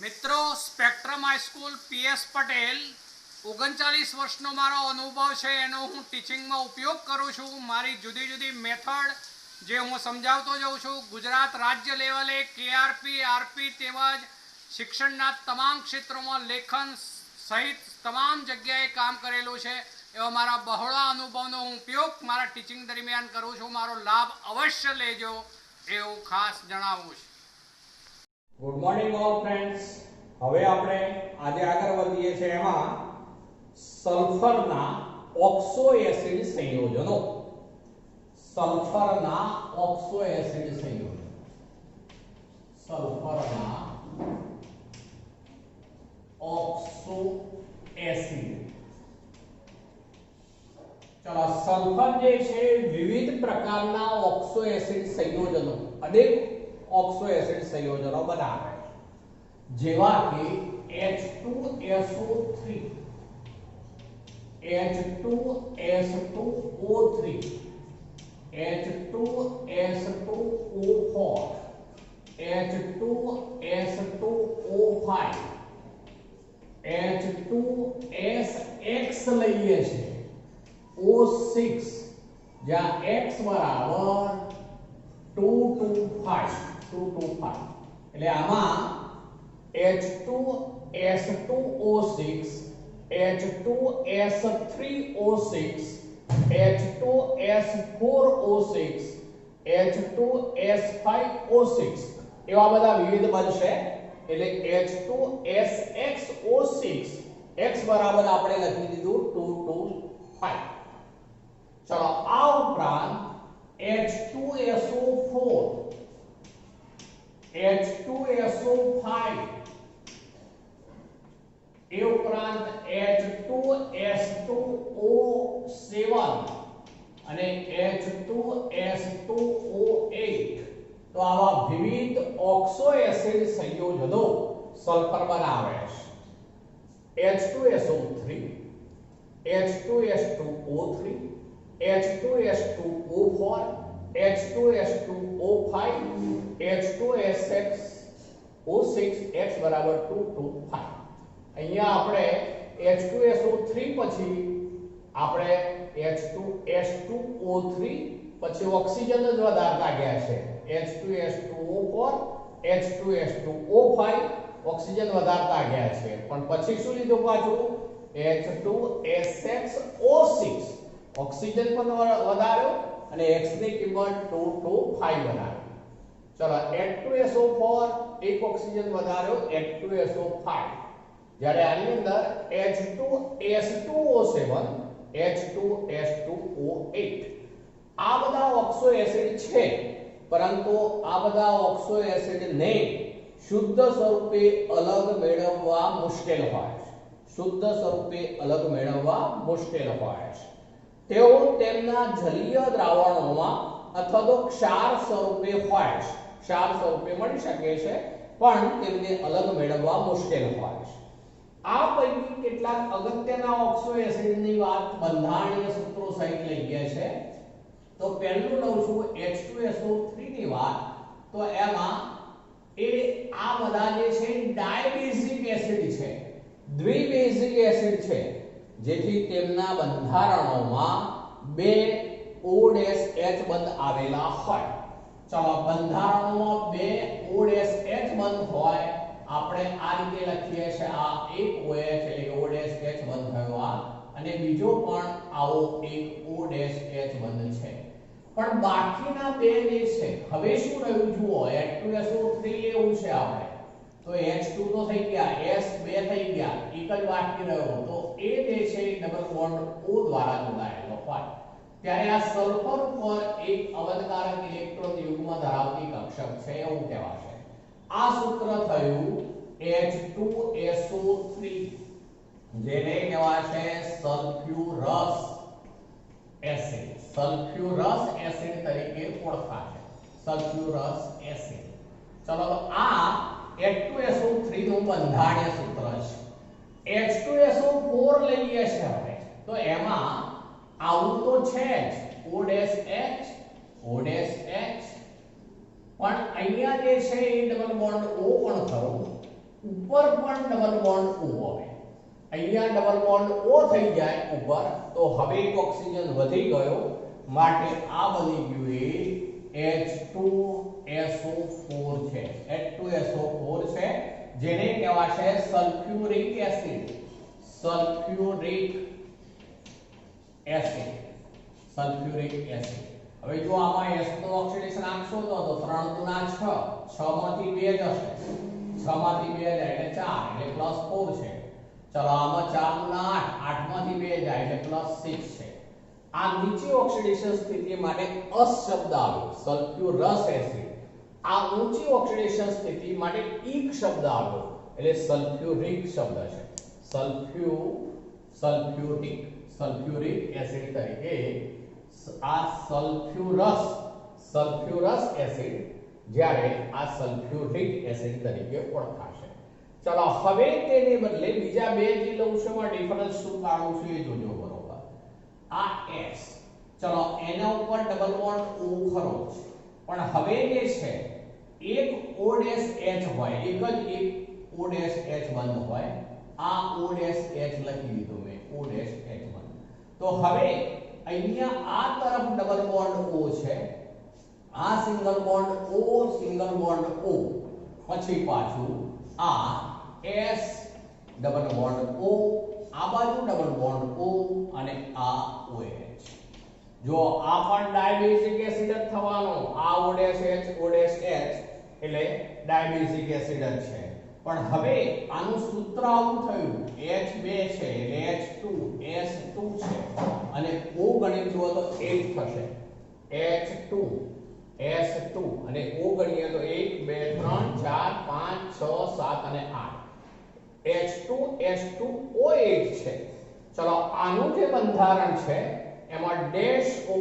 મિત્રો spectrum high school PS Patel 39 વર્ષનો મારો અનુભવ છે એનો હું ટીચિંગમાં ઉપયોગ કરું છું। મારી જુદી જુદી મેથડ જે હું સમજાવતો જાઉં છું। ગુજરાત રાજ્ય લેવલે કેઆરપી આરપી તેમજ શિક્ષણના તમામ ક્ષેત્રોમાં લેખન સહિત તમામ જગ્યાએ કામ કરેલું છે। એવા મારા બહોળા અનુભવનો હું ઉપયોગ મારા ટીચિંગ દરમિયાન કરું છું। મારો લાભ અવશ્ય લેજો એવું ખાસ જણાવું છું। Good morning all friends. હવે આપણે આજે આગળ વધીએ છીએ એમાં સલ્ફરના ઓક્સો એસિડ સંયોજનો। સલ્ફરના ઓક્સો એસિડ સંયોજનો, સલ્ફરના ઓક્સો એસિડ। ચલો, સલ્ફર જે છે વિવિધ પ્રકારના ઓક્સો એસિડ સંયોજનો, અનેક ઓક્સો એસિડ સંયોજનો બનાવે, જેવા કે H2SO3, H2S2O3, H2S2O4, H2S2O5, H2SX લઈએ છે, O6 જ્યાં X બરાબર 225 એટલે આમાં H2S2O6, H2S3O6, H2S4O6, H2S5O6 એવા બધા વિવિધ બનશે। એટલે H2SXO6 X બરાબર આપણે લખી દીધું 225। ચલો, આ ઉપરાંત H2SO4, H2SO5 એ ઉપરાંત H2S2O7 અને H2S2O8 તો આવા વિવિધ ઓક્સો એસિડ સંયોજનો સલ્ફર બનાવે છે। H2SO3, H2S2O3, H2S2O4, H2S2O5, H2SX O6 X બરાબર 225। અહીંયા આપણે H2SO3 પછી આપણે H2S2O3 પછી ઓક્સિજન જ વધારતા ગયા છે। H2S2O4, H2S2O5 ઓક્સિજન વધારતા ગયા છે, પણ પછી શું લીધું પાછું? H2SXO6 ઓક્સિજન પણ વધાર્યો અને X ની કિંમત 225 બનાવી। ચલો, H2SO4 એક ઓક્સિજન વધાર્યો, H2SO5, જ્યારે આની અંદર H2S2O7, H2S2O8 આ બધા ઓક્સો એસિડ છે, પરંતુ આ બધા ઓક્સો એસિડને શુદ્ધ સ્વરૂપે અલગ મેળવવા મુશ્કેલ હોય છે। શુદ્ધ સ્વરૂપે અલગ મેળવવા મુશ્કેલ હોય છે। તેઓ તેમના જલીય દ્રાવણોમાં અથવા તો ક્ષાર સ્વરૂપે હોય છે, ક્ષાર સ્વરૂપે મળી શકે છે, પણ તેમને અલગ મેળવવા મુશ્કેલ હોય છે। આ પૈકી કેટલાક અગત્યના ઓક્સો એસિડની વાત બંધારણીય સૂત્રો સહિત લઈએ છે। તો પહેલું લઉં છું H2SO3 ની વાત। તો એમાં આ બધા જે છે ડાયબેઝિક એસિડ છે, દ્વિબેઝિક એસિડ છે, જેથી તેમના બંધારણોમાં બે OH બંધ આવેલા હોય। ચલો, બંધારણોમાં બે OH બંધ હોય, આપણે આ રીતે લખીએ છીએ, આ એક OH એટલે કે OH બંધ થયો આ, અને બીજો પણ આવો એક OH બંધ છે, પણ બાકીના બે જે છે, હવે શું રહ્યું જુઓ, H2SO3 લેવું છે આપણે, તો H2 તો થઈ ગયા, S2 થઈ ગયા, એક જ બાકી રહ્યો, તો એ જે છે ડબલ બોન્ડ O દ્વારા જોડાયેલો હોય, ત્યારે આ સલ્ફર ઉપર એક અવનકારક ઇલેક્ટ્રોન યુગ્મ ધરાવતી કક્ષક છે એવું કહેવાશે। આ સૂત્ર થયું H2SO3, જેને કહેવાશે સલ્ફ્યુરસ એસિડ, સલ્ફ્યુરસ એસિડ તરીકે ઓળખાશે, સલ્ફ્યુરસ એસિડ। ચલો, આ H2SO3 નું બંધારણીય સૂત્ર છે। H2SO4 લઈએ છે હવે, તો એમાં આવું તો છે જ, OH OH પણ અહીંયા જે છે એ ડબલ બોન્ડ O પણ ખરો ઉપર પણ ડબલ બોન્ડ O આવે, અહીંયા ડબલ બોન્ડ O થઈ જાય ઉપર, તો હવે એક ઓક્સિજન વધી ગયો, માટે આ બની ગયું H2SO4 છે. H2SO4 છે, જેને કહેવાશે sulphuric acid. Sulphuric acid, sulphuric acid. હવે જો આમાં S નું ઓક્સિડેશન આપશો તો 3 ગુણા 6, 6 માંથી 2 જશે, 6 માંથી 2 જાય એટલે 4 એટલે +4 છે. ચલો આમાં 4 ગુણા 8, 8 માંથી 2 જાય એટલે +6 છે. આ નીચે ઓક્સિડેશન સ્થિતિ માટે અસ શબ્દ આવ્યો, સલ્ફ્યુરસ એસિડ. આ ઊંચી ઓક્સિડેશન સ્થિતિ માટે ઈક શબ્દ આવ્યો, એટલે સલ્ફ્યુરિક શબ્દ છે. સલ્ફ્યુરિક એસિડ તરીકે આ સલ્ફ્યુરસ એસિડ, જ્યારે આ સલ્ફ્યુરિક એસિડ તરીકે ઓળખાશે. ચલો હવે તેને બદલે બીજા બે જે લઉં છું એમાં ડિફરન્સ શું કાઢું છું એ જોજો બરોબર. આ S, ચલો એના ઉપર ડબલ બોન્ડ O ખરો છે, પણ હવે જે છે એક O-H હોય, એક જ એક O-H બંધ હોય, આ O-H લખી દીધું મેં, O-H બંધ. તો હવે અહીંયા આ તરફ ડબલ બોન્ડ O છે, આ single bond O, single bond O, પછી પાછું આ S ડબલ બોન્ડ O, આ બાજુ ડબલ બોન્ડ O અને આ OH. જો આ પણ ડાયબેઝિક એસિડ જ થવાનો, આ OH એટલે ડાયબેઝિક એસિડ જ છે. પણ હવે આનું સૂત્ર આવું થયું, H2 છે એટલે H2S2 છે, અને O ગણિત જુઓ તો 8 થશે, H2S2, અને O ગણીએ તો 1 2 3 4 5 6 7 અને 8, H2S2O8 છે. ચલો આનું જે બંધારણ છે એમાં ડેશ O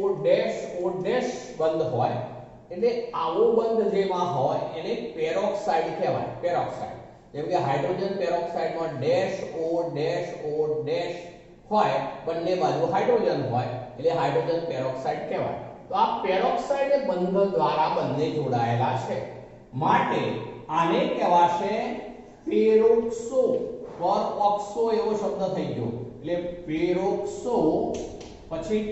બંધ હોય, એટલે આવો બંધ જેમાં હોય એને પેરોક્સાઇડ કહેવાય. પેરોક્સાઇડ, જેમ કે હાઇડ્રોજન પેરોક્સાઇડમાં ડેશ O હોય, બંને બાજુ હાઇડ્રોજન હોય એટલે હાઇડ્રોજન પેરોક્સાઇડ કહેવાય. તો આ પેરોક્સાઇડ બંધ દ્વારા બંને જોડાયેલા છે, માટે આને કહેવાશે પેરોક્સો. પર-ઓક્સો એવો શબ્દ થઈ ગયો, એટલે પેરોક્સો, પછી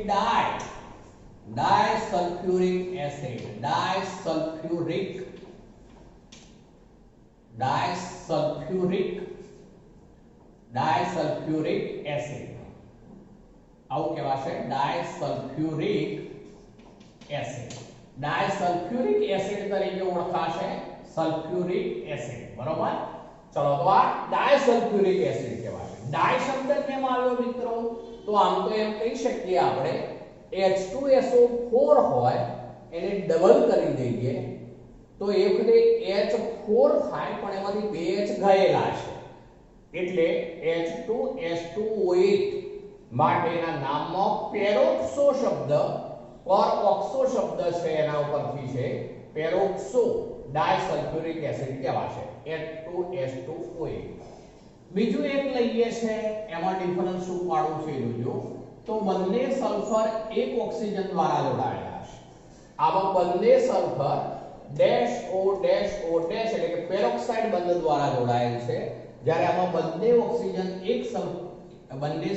ડાયસલ્ફ્યુરિક એસિડ, ડાયસલ્ફ્યુરિક એસિડ, આવું કહેવાશે ડાયસલ્ફ્યુરિક એસિડ. ડાયસલ્ફ્યુરિક એસિડ તરીકે ઓળખાશે સલ્ફ્યુરિક એસિડ, બરોબર. ચલો તો આ ડાયસલ્ફ્યુરિક એસિડ કહેવાશે. ડાય શબ્દ કેમ આવ્યો મિત્રો? તો આમ તો એમ કહી શકીએ આપણે H2SO4 હોય એને ડબલ કરી દઈએ તો એ વખતે H4 થાય, પણ એમાંથી 2H ગયેલા છે એટલે H2S2O8 માટેના નામમાં પેરોક્સો શબ્દ, પર-ઓક્સો શબ્દ છે એના ઉપરથી છે, પેરોક્સો ડાયસલ્ફ્યુરિક એસિડ કહેવાશે, H2S2O8. બીજું એક લઈએ છે, એમાં ડિફરન્સ શું પાડું છે જોજો. તો બંને સલ્ફર એક ઓક્સિજન દ્વારા જોડાયેલા છે. આમાં બંને સલ્ફર ડેશ O એટલે કે પેરોક્સાઇડ બંધ દ્વારા જોડાયેલ છે, જ્યારે આમાં બંને ઓક્સિજન બંને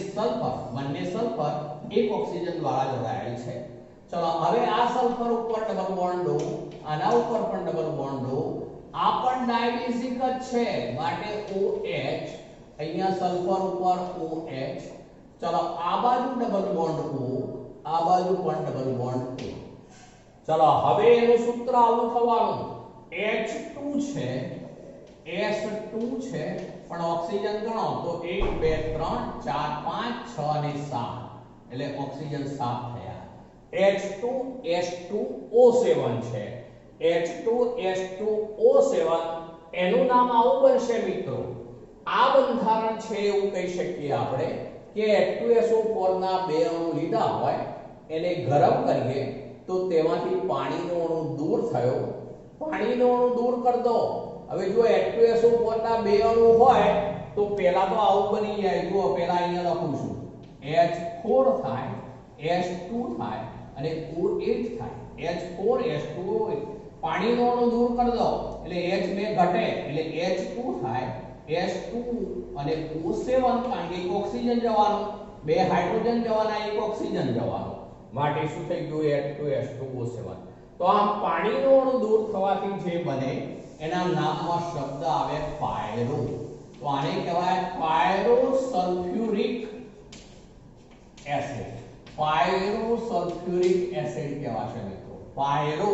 સલ્ફર એક ઓક્સિજન દ્વારા જોડાયેલ છે. ચલો હવે આ સલ્ફર ઉપર ડબલ બોન્ડ O, આના ઉપર પણ ડબલ બોન્ડ O, આ પણ ડાયબેઝિક જ છે, માટે OH, અહીંયા સલ્ફર ઉપર OH. ચલો આ બાજુ ડબલ બોન્ડ O, આ બાજુ પણ ડબલ બોન્ડ O. ચલો હવે એનું સૂત્ર આવું થવાનું, H2 છે, S2 છે, પણ ઓક્સિજન ગણો તો 1 2 3 4 5 6 અને 7, એટલે ઓક્સિજન 7 થયા. H2S2O7 છે, H2S2O7, એનું નામ આવું બનશે મિત્રો. આ બંધારણ છે એવું કહી શકીએ આપણે કે H2SO4 ના બે અણુ લીધા હોય, એને ગરમ કરીએ તો તેમાંથી પાણીનો અણુ દૂર થયો, પાણીનો અણુ દૂર કરી દો. હવે જો H2SO4 ના બે અણુ હોય તો પહેલા તો આવું બની જાય, જો પહેલા અહીંયા લખું છું, H4 થાય, S2 થાય અને O8 થાય, H4S2O8. પાણીનો અણુ દૂર કરી દો એટલે H2 ઘટે એટલે H2 થાય H2 અને O7 કારણ કે એક ઓક્સિજન જવાનો, બે હાઇડ્રોજન જવાના, એક ઓક્સિજન જવાનો, માટે શું થઈ ગયું H2O7. તો આ પાણીનો અણુ દૂર થવાથી જે બને એના નામમાં શબ્દ આવે પાયરો. તો આને કહેવાય પાયરોસલ્ફ્યુરિક એસિડ. પાયરોસલ્ફ્યુરિક એસિડ કહેવાશે મિત્રો. પાયરો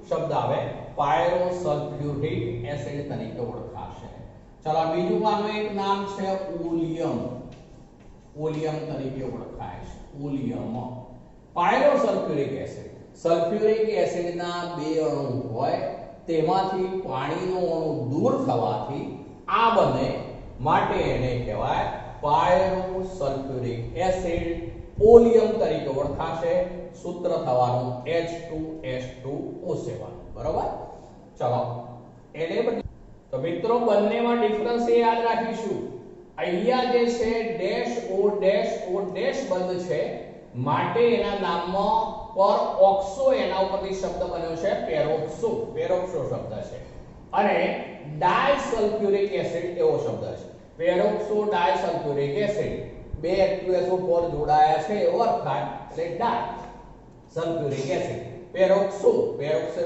શબ્દ આવે પાયરોસલ્ફ્યુરિક એસિડ તરીકે ઓળખાશે. ચલો બીજું આનું એક નામ છે ઓલિયમ. ઓલિયમ તરીકે ઓળખાય છે. ઓલિયમ. પાયરોસલ્ફ્યુરિક એસિડ, સલ્ફ્યુરિક એસિડના બે અણુ હોય તેમાંથી પાણીનો અણુ દૂર થવાથી આ બને, માટે એને કહેવાય પાયરોસલ્ફ્યુરિક એસિડ. ઓલિયમ તરીકે ઓળખાશે. સૂત્ર થવાનું H2S2O7. બરોબર. ચલો એને તો મિત્રો બંનેમાં ડિફરન્સ એ યાદ રાખીશું. અહીંયા જે છે ડેશ O ડેશ બંધ છે માટે એના નામમાં પર ઓક્સો એના ઉપરથી શબ્દ બન્યો છે પેરોક્સો. પેરોક્સો શબ્દ છે. અને ડાયસલ્ફ્યુરિક એસિડ એવો શબ્દ છે. પેરોક્સો ડાયસલ્ફ્યુરિક એસિડ. બે H2SO4 જોડાયા છે એવો અર્થ થાય એટલે ડાયસલ્ફ્યુરિક એસિડ. પેરોક્સો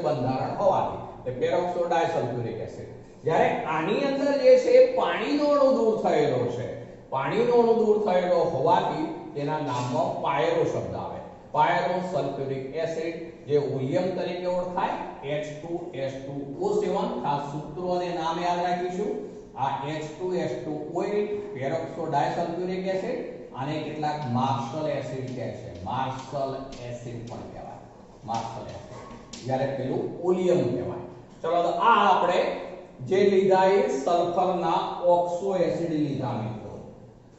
બંધારણ હોવાથી એટલે પેરોક્સો ડાયસલ્ફ્યુરિક એસિડ. જ્યારે આની અંદર જે છે પાણીનો અણુ દૂર થયેલો છે, પાણીનો અણુ દૂર થયેલો હોવાથી તેના નામમાં પાયરો શબ્દ આવે. પાયરોસલ્ફ્યુરિક એસિડ જે ઓલિયમ તરીકે ઓળખાય H2S2O7. ખાસ સૂત્રો અને નામ યાદ રાખીશું. આ H2S2O8 પેરોક્સો ડાયસલ્ફ્યુરિક એસિડ, આને કેટલાક માર્શલ એસિડ કહે છે. માર્શલ એસિડ પણ કહેવાય. માર્શલ એસિડ જ્યારે પેલું ઓલિયમ કહેવાય. ચલો તો આ આપણે જે લીધા એ સલ્ફરના ઓક્સો એસિડ લીધા મિત્રો.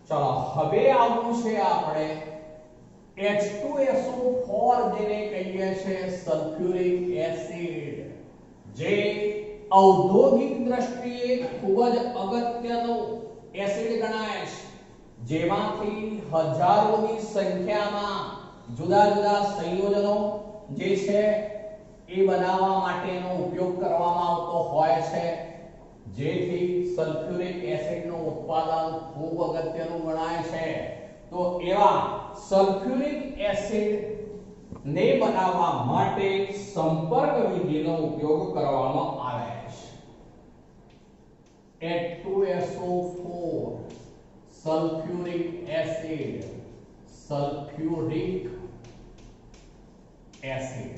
ચલો હવે આવવું છે આપણે H2SO4 જેને કહીએ છે સલ્ફ્યુરિક એસિડ, જે ઔદ્યોગિક દ્રષ્ટિએ ખૂબ જ અગત્યનો એસિડ ગણાય છે. જેમાંથી હજારોની સંખ્યામાં જુદા જુદા સંયોજનો જે છે એ બનાવવા માટેનો ઉપયોગ કરવામાં આવતો હોય છે, જેથી સલ્ફ્યુરિક એસિડનું ઉત્પાદન ખૂબ અગત્યનું ગણાય છે. તો એવા સલ્ફ્યુરિક એસિડ ને બનાવવા માટે સંપર્ક વિધિનો ઉપયોગ કરવામાં આવે છે. H2SO4 sulphuric acid. Sulphuric acid.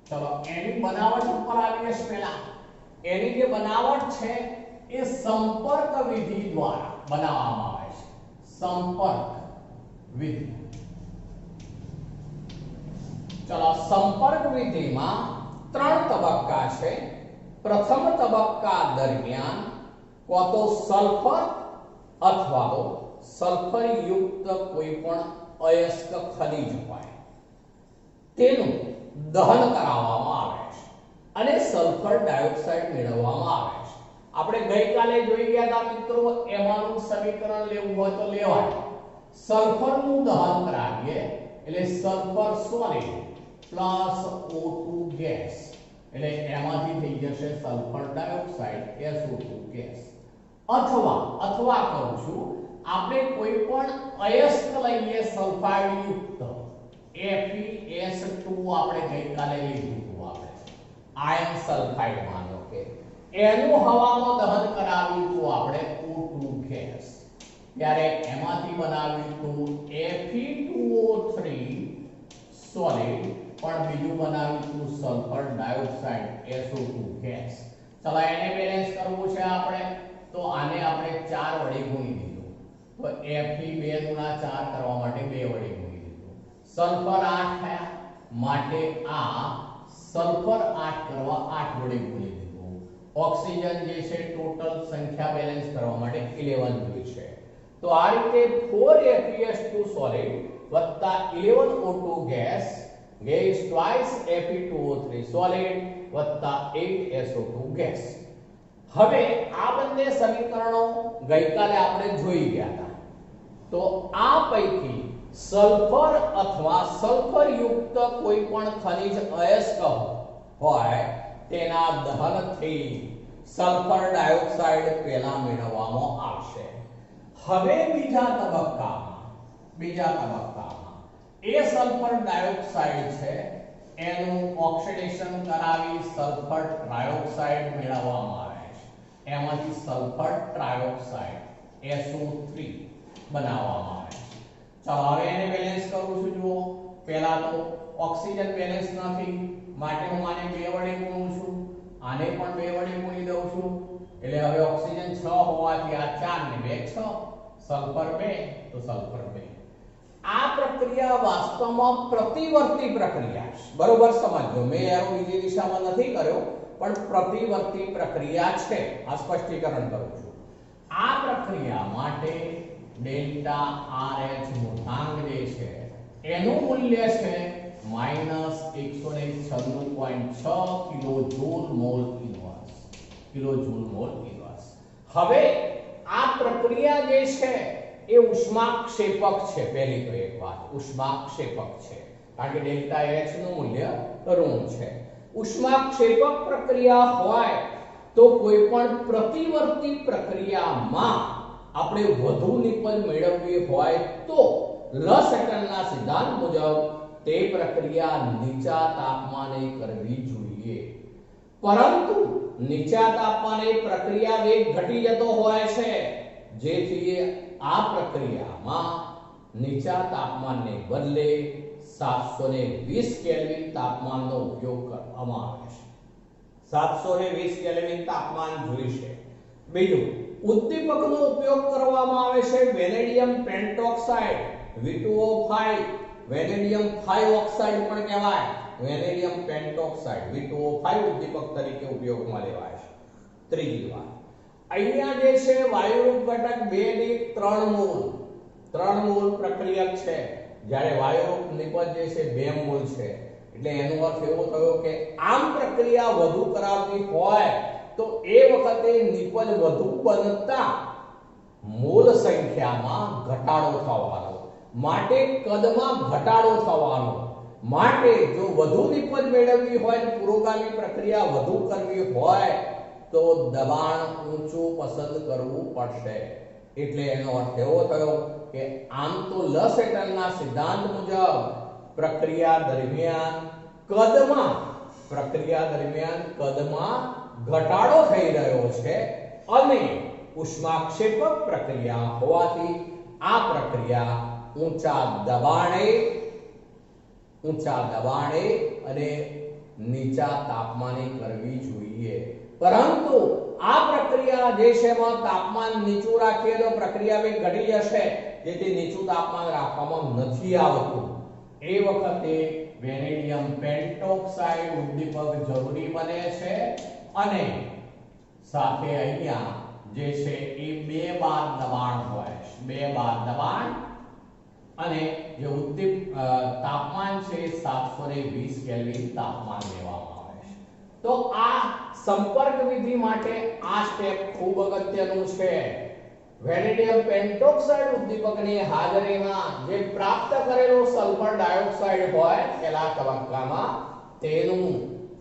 ચલો એની બનાવટ ઉપર આવીએ પહેલા. એની જે બનાવટ છે એ સંપર્ક વિધિ દ્વારા બનાવવામાં આવે છે. સંપર્ક વિધિ. ચલો સંપર્ક વિધિમાં ત્રણ તબક્કા છે. પ્રથમ તબક્કા દરમિયાન કાં તો સલ્ફર અથવા તો સલ્ફર યુક્ત કોઈ પણ અયસ્ક ખનિજ હોય તેનું દહન કરાવવામાં આવે છે અને સલ્ફર ડાયોક્સાઇડ મેળવવામાં આવે છે. આપણે ગઈકાલે જોઈ ગયા હતા મિત્રો, એમાંનું સમીકરણ લેવું હોય તો લેવાય. સલ્ફરનું દહન કરાવીએ એટલે sulphur solid plus O2 gas, એટલે એમાંથી થઈ જશે સલ્ફર ડાયોક્સાઇડ SO2 ગેસ. અથવા કહું છું આપણે કોઈ પણ અયસ્ક લઈએ સલ્ફાઇડ યુક્ત FeS2 આપણે ગઈકાલે લીધું હતું. આપણે આયર્ન સલ્ફાઇડ માનો કે એનું હવામાં દહન કરાવ્યું હતું આપણે O2 ગેસ, ત્યારે એમાંથી બનાવ્યું હતું Fe2O3 સોલિડ, પણ બીજું બનાવ્યું હતું સલ્ફર ડાયોક્સાઇડ SO2 ગેસ. ચલો એને બેલેન્સ કરવું છે આપણે, તો આને આપણે 4 વડે ગુણી દીધું. તો Fe 2 ગુણા 4 કરવા માટે 2 વડે ગુણી દીધું. સલ્ફર 8 થયા માટે આ સલ્ફર 8 કરવા 8 વડે ગુણી દીધું. ઓક્સિજન જે છે ટોટલ સંખ્યા બેલેન્સ કરવા માટે 11 જોઈએ છે. તો આ રીતે 4FeS2 સોલિડ વત્તા 11 O2 gas is twice Fe2O3 solid વત્તા 8 SO2 ગેસ. હવે આ બંને સમીકરણો ગઈકાલે આપણે જોઈ ગયા હતા. તો આ પૈકી સલ્ફર અથવા સલ્ફર યુક્ત કોઈ પણ ખનિજ અયસ્ક હોય તેના દહનથી સલ્ફર ડાયોક્સાઇડ પહેલા મેળવવામાં આવશે. હવે બીજા તબક્કામાં એ સલ્ફર ડાયોક્સાઇડ છે એનું ઓક્સિડેશન કરાવી સલ્ફર ટ્રાયોક્સાઇડ મેળવવામાં આવે છે. એમાંથી સલ્ફર ટ્રાયોક્સાઇડ SO3 બનાવવામાં આવે છે. ચાલો હવે એને બેલેન્સ કરું છું. જુઓ, પહેલા તો ઓક્સિજન બેલેન્સ નથી માટે હું આને 2 વડે ગુણું છું, આને પણ 2 વડે ગુણી દઉં છું. એટલે હવે ઓક્સિજન 6 હોવાથી આ 4 ને 2 6, સલ્ફર 2 તો સલ્ફર 2. આ પ્રક્રિયા વાસ્તવમાં પ્રતિવર્તી પ્રક્રિયા છે. બરોબર સમજો, મેં એરો બીજી દિશામાં નથી કર્યો પણ પ્રતિવર્તી પ્રક્રિયા છે. આ સ્પષ્ટીકરણ કરું છું. આ પ્રક્રિયા માટે ડેલ્ટા RH મૂળાંક જે છે એનું મૂલ્ય છે -196.6 કિલોજૂલ મોલ ઇન્વર્સ. હવે આ પ્રક્રિયા જે છે એ ઉષ્માક્ષેપક છે. પહેલી તો એક વાત, ઉષ્માક્ષેપક છે કારણ કે ડેલ્ટા H નું મૂલ્ય ઋણ છે. ઉષ્માક્ષેપક પ્રક્રિયા હોય તો કોઈ પણ પ્રતિવર્તી પ્રક્રિયામાં આપણે વધુ નિપજ મેળવવી હોય તો લસેટનના સિદ્ધાંત મુજબ તે પ્રક્રિયા નીચા તાપમાને કરવી જોઈએ. પરંતુ નીચા તાપમાને પ્રક્રિયા વેગ ઘટી જતો હોય છે, જેથી આ પ્રક્રિયામાં નીચા તાપમાનને બદલે 720 કેલ્વિન તાપમાનનો ઉપયોગ કરવામાં આવે છે. 720 કેલ્વિન તાપમાન જોઈશે. બીજું, ઉદ્દીપકનો ઉપયોગ કરવામાં આવે છે વેનેડિયમ પેન્ટોક્સાઇડ V2O5, વેનેડિયમ 5 ઓક્સાઇડ પણ કહેવાય. વેનેડિયમ પેન્ટોક્સાઇડ V2O5 ઉદ્દીપક તરીકે ઉપયોગમાં લેવાય છે. ત્રીજી વાત, અહીંયા જે છે વાયુરૂપ ઘટક 2 ની 3 મોલ પ્રક્રિયક છે, જ્યારે વાયુરૂપ નિપજ જે છે 2 મોલ છે. એટલે એનો અર્થ એવો થયો કે આમ પ્રક્રિયા વધુ કરાવવી હોય તો એ વખતે નિપજ વધુ બનતા મોલ સંખ્યામાં ઘટાડો થવાનો, માટે કદમાં ઘટાડો થવાનો. માટે જો વધુ નિપજ મેળવવી હોય, પુરોગામી પ્રક્રિયા વધુ કરવી હોય તો દબાણ ઊંચું પસંદ કરવું પડશે. એટલે એનો અર્થ એવો થયો કે આમ તો લસેટલના સિદ્ધાંત મુજબ પ્રક્રિયા દરમિયાન કદમાં ઘટાડો થઈ રહ્યો છે અને ઉષ્માક્ષેપક પ્રક્રિયા હોવાથી આ પ્રક્રિયા ઊંચા દબાણે અને નીચા તાપમાને કરવી જોઈએ. પરંતુ આ પ્રક્રિયા જે છે એમાં તાપમાન નીચું રાખીએ તો પ્રક્રિયા વેગ ઘટી જશે, જેથી નીચું તાપમાન રાખવામાં નથી આવતું. એ વખતે વેનેડિયમ પેન્ટોક્સાઇડ ઉદ્દીપક જરૂરી બને છે અને સાથે અહીંયા જે છે એ 2 બાર દબાણ હોય છે. 2 બાર દબાણ અને જે તાપમાન છે 720 કેલ્વિન તાપમાન લેવામાં આવે છે. તો આ સંપર્ક વિધિ માટે આ સ્ટેપ ખૂબ અગત્યનું છે. વેનેડિયમ પેન્ટોક્સાઇડ ઉદ્દીપકની હાજરીમાં જે પ્રાપ્ત કરેલો સલ્ફર ડાયોક્સાઇડ હોય પહેલા તબક્કામાં તેનું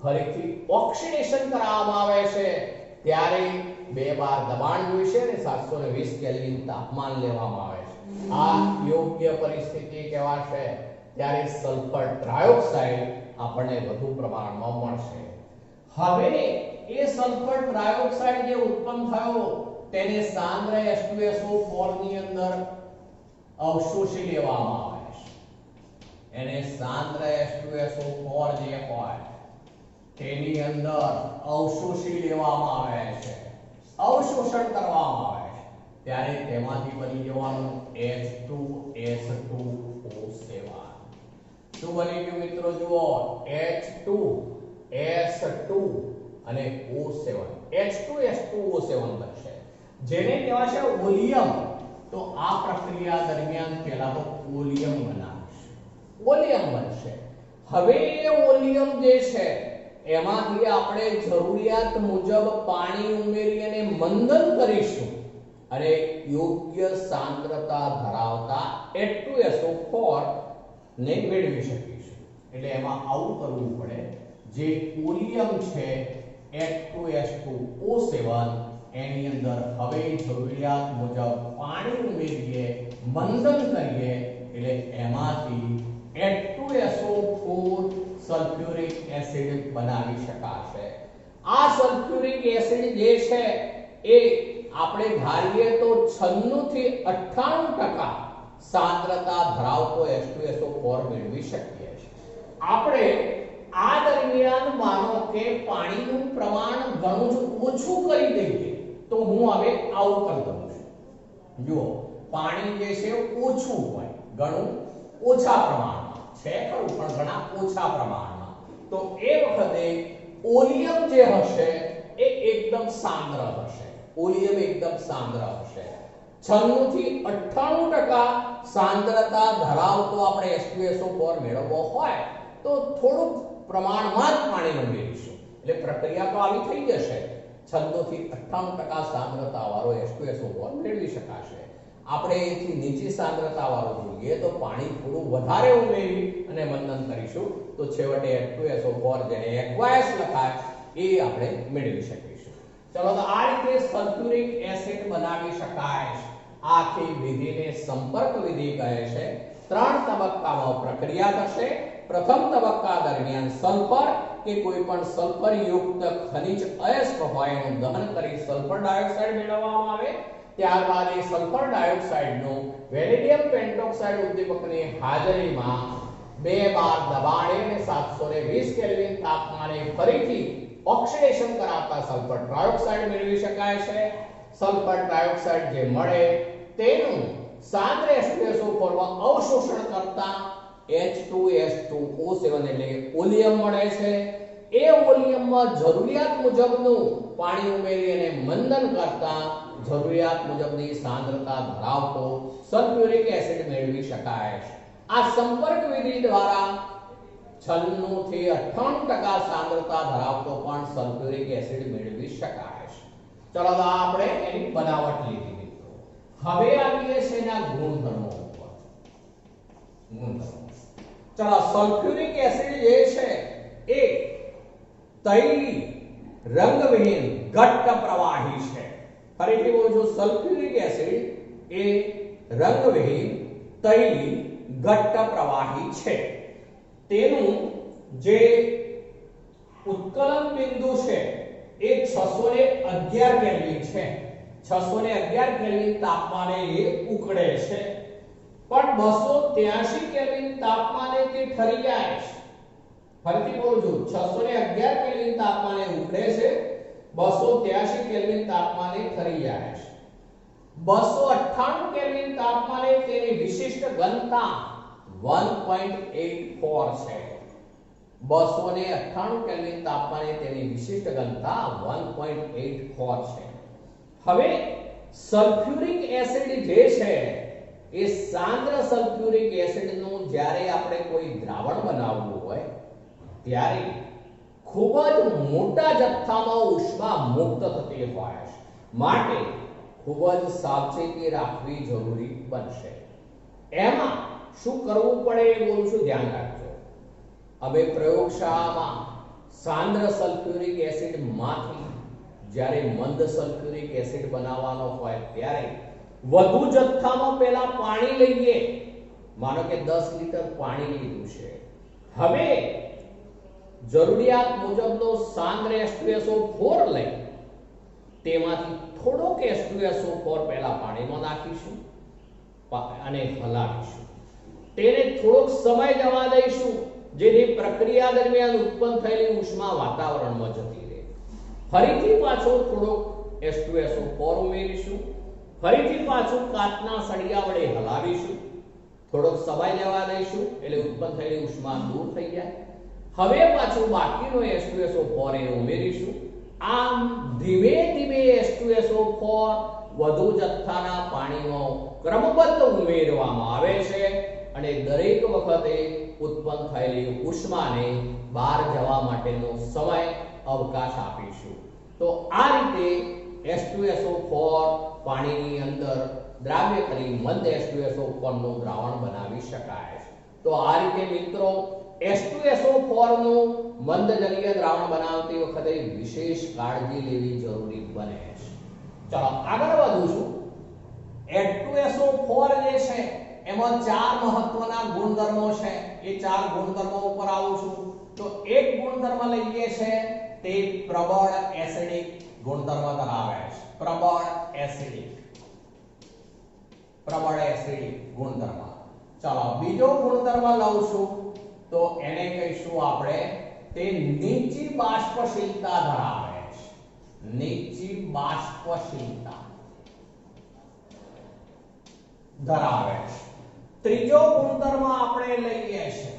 ફરીથી ઓક્સિડેશન કરવામાં આવે છે, ત્યારે 2 બાર દબાણ જોઈશે અને 720 કેલ્વિન તાપમાન લેવામાં આવે છે. આ યોગ્ય પરિસ્થિતિ કહેવાશે. ત્યારે સલ્ફર ટ્રાયોક્સાઇડ આપણને વધુ પ્રમાણમાં મળશે. હવે એ સલ્ફર ટ્રાયોક્સાઇડ જે ઉત્પન્ન થયો તેને સાંદ્ર H2SO4 ની અંદર અવશોષી લેવામાં આવે છે. એને સાંદ્ર H2SO4 જે હોય તેની અંદર અવશોષી લેવામાં આવે છે, અવશોષણ કરવામાં આવે છે. ત્યારે તેમાંથી બની જવાનું H2S2O7. શું બની ગયું મિત્રો? જુઓ, H2S2 અને O7, H2S2O7 બનશે, જેને કહેવાય છે ઓલિયમ. તો આ પ્રક્રિયા દરમિયાન પહેલા તો ઓલિયમ બનશે. હવે એ ઓલિયમ જે છે એમાંથી આપણે જરૂરિયાત મુજબ પાણી ઉમેરી અને મંદન કરીશું અને યોગ્ય સાંદ્રતા ધરાવતા H2SO4 ને મેળવી શકીશું. એટલે એમાં આવું કરવું પડે. જે ઓલિયમ છે H2SO7 એની અંદર હવે જરૂરિયાત મુજબ પાણી ઉમેરીએ, મંથન કરીએ એટલે એમાંથી H2SO4 સલ્ફ્યુરિક એસિડ બનાવી શકાશે. આ સલ્ફ્યુરિક એસિડ જે છે એ આપણે ધારીએ તો 96 થી 98% સાંદ્રતા ધરાવતો H2SO4 મેળવી શકીએ છીએ. આપણે આ દરમિયાન માનો કે પાણીનું પ્રમાણ ઘણું જ ઓછું કરી દઈએ તો હું હવે આવું કરી દઉં છું. જુઓ, પાણી જે છે ઓછું હોય, ઘણું ઓછા પ્રમાણમાં છે ખરું પણ ઘણા ઓછા પ્રમાણમાં, તો એ વખતે ઓલિયમ જે હશે એ એકદમ સાંદ્ર હશે. ઓલિયમ એકદમ સાંદ્ર હશે. 96 થી 98% સાંદ્રતા ધરાવતો આપણે H2SO4 મેળવવો હોય તો થોડુંક પ્રમાણમાં જ પાણી ઉમેરીશું એટલે પ્રક્રિયા તો આવી થઈ જશે. 96 થી 98% સાંદ્રતા વાળો H2SO4 મેળવી શકાશે. આપણે એથી નીચી સાંદ્રતા વાળો જોઈએ તો પાણી થોડું વધારે ઉમેરી અને મંથન કરીશું તો છેવટે H2SO4 જેને aqueous લખાય એ આપણે મેળવી શકીશું. ચલો તો આ રીતે સલ્ફ્યુરિક એસિડ બનાવી શકાય. આખી વિધિને સંપર્ક વિધિ કહે છે. 3 તબક્કામાં પ્રક્રિયા થશે. પ્રથમ તબક્કા દરમિયાન સલ્ફર કે કોઈ પણ સલ્ફર યુક્ત ખનિજ અયસ્ક હોય એનું દહન કરી સલ્ફર ડાયોક્સાઇડ મેળવવામાં આવે. ત્યારબાદ એ સલ્ફર ડાયોક્સાઇડનું વેનેડિયમ પેન્ટોક્સાઇડ ઉદ્દીપકની હાજરીમાં 2 બાર દબાણે અને 720 કેલ્વિન તાપમાને ફરીથી ઓક્સિડેશન કરાવતા સલ્ફર ટ્રાયોક્સાઇડ મેળવી શકાય છે. સલ્ફર ટ્રાયોક્સાઇડ જે મળે તેનું સાંદ્ર H2SO4 માં અવશોષણ કરતા H2S2O7 એટલે ઓલિયમ મળે છે. એ ઓલિયમમાં જરૂરિયાત મુજબનું પાણી ઉમેરી અને મંથન કરતા જરૂરિયાત મુજબની સાંદ્રતા ધરાવતો સલ્ફ્યુરિક એસિડ મેળવી શકાય છે. આ સંપર્ક વિધિ દ્વારા 96 થી 98% સાંદ્રતા ધરાવતો પણ સલ્ફ્યુરિક એસિડ મેળવી શકાય છે. ચલો તો આપણે એની બનાવટ લીધી મિત્રો. હવે આવીએ છે એના ગુણધર્મો ઉપર. ગુણધર્મો. ચલો, સલ્ફ્યુરિક એસિડ જે છે એ તૈલી, રંગવિહીન, ઘટ્ટ પ્રવાહી છે. ફરીથી બોલું છું, સલ્ફ્યુરિક એસિડ એ રંગવિહીન, તૈલી, ઘટ્ટ પ્રવાહી છે. તેનું જે ઉત્કલન બિંદુ છે એ 611 કેલ્વિન છે. 611 કેલ્વિન તાપમાને એ ઉકળે છે. પણ 283 કેલ્વિન તાપમાને તે ઠરી જાય છે. ફરીથી બોલું છું, 611 કેલ્વિન તાપમાને ઉકળે છે, 283 કેલ્વિન તાપમાને ઠરી જાય છે. 298 કેલ્વિન તાપમાને તેની વિશિષ્ટ ઘનતા 1.84 છે. 298 કેલ્વિન તાપમાને તેની વિશિષ્ટ ઘનતા 1.84 છે. હવે સલ્ફ્યુરિક એસિડ જે છે એ સાંદ્ર સલ્ફ્યુરિક એસિડનું જ્યારે આપણે કોઈ દ્રાવણ બનાવવું હોય ત્યારે ખૂબ જ મોટા જથ્થામાં ઉષ્મા મુક્ત થતી હોય છે. માટે ખૂબ જ સાવચેતી રાખવી જરૂરી બનશે. એમાં શું કરવું પડે એ બોલું છું, ધ્યાન રાખજો. હવે પ્રયોગશાળામાં સાંદ્ર સલ્ફ્યુરિક એસિડ માંથી જ્યારે મંદ સલ્ફ્યુરિક એસિડ બનાવવાનો હોય ત્યારે વધુ જથ્થામાં પહેલા પાણી લઈએ. માનો કે 10 લીટર પાણી લીધું છે. હવે જરૂરિયાત મુજબનો સાંદ્ર H2SO4 લઈ તેમાંથી થોડોક H2SO4 પહેલા પાણીમાં નાખીશું અને હલાવીશું. તેને થોડોક સમય જવા દઈશું જેથી પ્રક્રિયા દરમિયાન ઉત્પન્ન થયેલી ઉષ્મા વાતાવરણમાં જતી રહે. ફરીથી પાછો થોડોક H2SO4 ઉમેરીશું. ફરીથી પાછું કાચના સળિયા વડે હલાવીશું. થોડોક સમય જવા દઈશું એટલે ઉત્પન્ન થયેલી ઉષ્મા દૂર થઈ જાય. હવે પાછું બાકીનો H2SO4 એ ઉમેરીશું. આમ ધીમે ધીમે H2SO4 વધુ જથ્થાના પાણીમાં ક્રમબદ્ધ ઉમેરવામાં આવે છે અને દરેક વખતે ઉત્પન્ન થયેલી ઉષ્માને બહાર જવા માટેનો સમય અવકાશ આપીશું. તો આ રીતે H2SO4 પાણીની અંદર દ્રાવ્ય કરી મંદ H2SO4 નું દ્રાવણ બનાવી શકાય છે. તો આ રીતે મિત્રો H2SO4 નું મંદ જલીય દ્રાવણ બનાવતી વખતે વિશેષ કાળજી લેવી જરૂરી બને છે. ચલો આગળ વધું છું. H2SO4 જે છે એમાં ચાર મહત્વના ગુણધર્મો છે. એ ચાર ગુણધર્મો ઉપર આવું છું. તો એક ગુણધર્મ લઈએ છે તે પ્રબળ એસિડિક ગુણધર્મ ધરાવે છે. પ્રબળ એસિડિક ગુણધર્મ. ચલો બીજો ગુણધર્મ લઉં છું તો એને કહીશું આપણે તે નીચી બાષ્પશીલતા ધરાવે છે. નીચી બાષ્પશીલતા ધરાવે છે. ત્રીજો ગુણધર્મ આપણે લઈએ છે.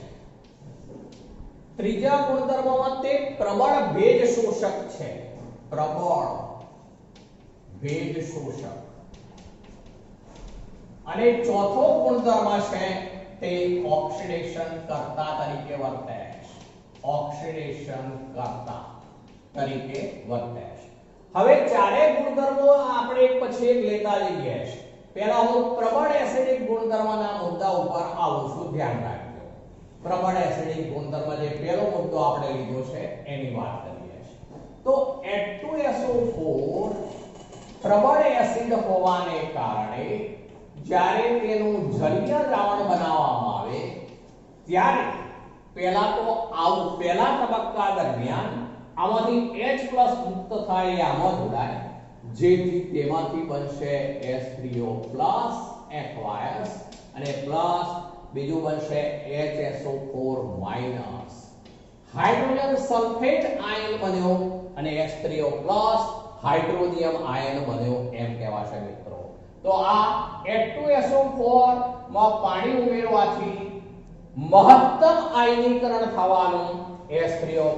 ત્રીજા ગુણધર્મમાં તે પ્રબળ ભેજ શોષક છે. પ્રબળ ભેજ શોષક. અને ચોથો ગુણધર્મ છે તે ઓક્સિડેશન કર્તા તરીકે વર્તે છે. ઓક્સિડેશન કર્તા તરીકે વર્તે છે. હવે ચારે ગુણધર્મો આપણે એક પછી એક લેતા જઈએ છીએ. પહેલા હું પ્રબળ એસિડિક ગુણધર્મના મુદ્દા ઉપર આવું છું, ધ્યાન રાખજો. પ્રબળ એસિડિક ગુણધર્મ જે પહેલો મુદ્દો આપણે લીધો છે એની વાત કરીએ છીએ. તો H2SO4 પ્રબળ એસિડ હોવાને કારણે જ્યારે તેનું જલીય દ્રાવણ બનાવવામાં આવે ત્યારે પહેલા તબક્કા દરમિયાન આમાંથી H+ મુક્ત થાય આમાં જોડાય, જેથી તેમાંથી બનશે H3O+ aqueous અને પ્લસ બીજું બનશે HSO4-. હાઇડ્રોજન સલ્ફેટ આયન બન્યો અને H3O+ હાઇડ્રોનિયમ આયન બન્યો એમ કહેવાશે મિત્રો. તો આ H2SO4 માં પાણી ઉમેરવાથી મહત્તમ આયનીકરણ થવાનું H3O+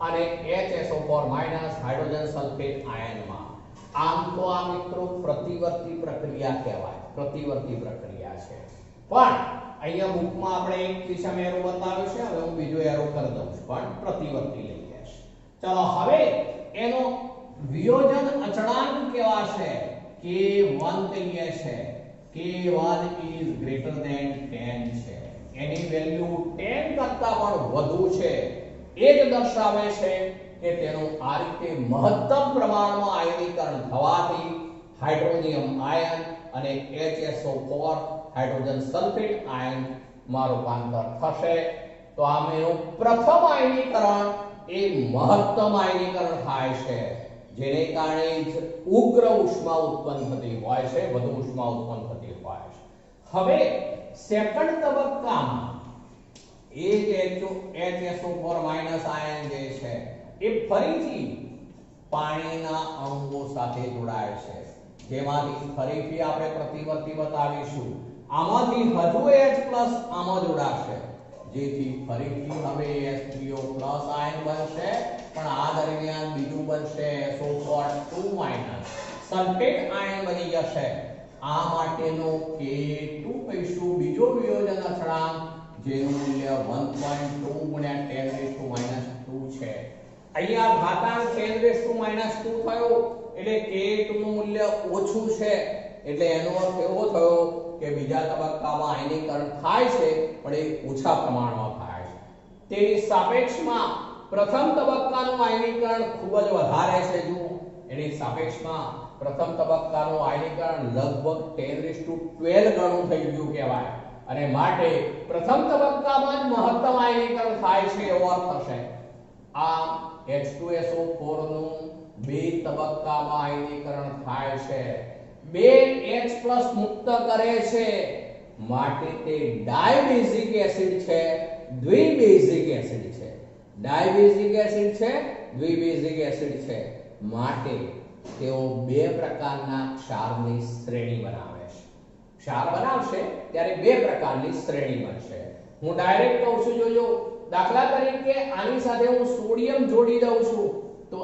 અને HSO4- હાઇડ્રોજન સલ્ફેટ આયનમાં. આમ તો આ મિત્રો પ્રતિવર્તી પ્રક્રિયા કહેવાય. પ્રતિવર્તી પ્રક્રિયા છે. પણ અહીંયા બુકમાં આપણે એક દિશામાં એરો બતાવ્યો છે, હવે હું બીજો એરો કરી દઉં છું, પણ પ્રતિવર્તી લઈ જશે. ચલો હવે એનો વિયોજન અચળાંક કહેવાશે K1 કહીએ છે. K1 is greater than 10 છે. એની વેલ્યુ 10 કરતા પણ વધુ છે. એ જ દર્શાવે છે કે તેનું આ રીતે મહત્તમ પ્રમાણમાં આયનીકરણ થવાથી હાઇડ્રોનિયમ આયન અને HSO4 હાઇડ્રોજન સલ્ફેટ આયન માં રૂપાંતર થશે. તો આમેનું પ્રથમ આયનીકરણ એ મહત્તમ આયનીકરણ થાય છે, જેને કારણે જ ઉગ્ર ઉષ્મા ઉત્પન્ન થતી હોય છે, વધુ ઉષ્મા ઉત્પન્ન થતી હોય છે. હવે સેકન્ડ તબક્કામાં એ જે HSO4- આયન જે છે એ ફરીથી પાણીના અણુઓ સાથે જોડાય છે, જેમાંથી ફરીથી આપણે પ્રતિવર્તી બતાવીશું. આમાંથી હજુ H+ આમાં જોડાશે, જેથી ફરીથી હવે H3O+ આયન બનશે, પણ આ દરમિયાન બીજું બનશે SO4-, સલ્ફેટ આયન બની જશે. આ માટેનો K2 કહીશું, બીજો વિયોજન અચળાંક, જેનું મૂલ્ય 1.2 × 10⁻² છે. અહીંયા ઘાતાંક 10⁻² થયો એટલે K2 નું મૂલ્ય ઓછું છે, એટલે એનો અર્થ એવો થયો કે બીજા તબક્કામાં આયનીકરણ થાય છે પણ એ ઓછા પ્રમાણમાં થાય છે. તેની સાપેક્ષમાં પ્રથમ તબક્કાનું આયનીકરણ ખૂબ જ વધારે છે. જુઓ, એની સાપેક્ષમાં પ્રથમ તબક્કાનું આયનીકરણ લગભગ 10⁻12 ગણું થઈ ગયું કહેવાય, અને માટે પ્રથમ તબક્કામાં જ મહત્તમ આયનીકરણ થાય છે એવો અર્થ થશે. આમ H2SO4 નું બે તબક્કામાં આયનીકરણ થાય છે. બે H+ મુક્ત કરે છે, માટે તે ડાયબેઝિક એસિડ છે, દ્વિબેઝિક એસિડ છે. ડાયબેઝિક એસિડ છે, દ્વિબેઝિક એસિડ છે, માટે તેઓ બે પ્રકારના ક્ષારની શ્રેણી બનાવે છે. ક્ષાર બનાવશે ત્યારે બે પ્રકારની શ્રેણી બનશે. હું ડાયરેક્ટ કહું છું, જોજો. દાખલા તરીકે આની સાથે હું સોડિયમ જોડી દઉં છું તો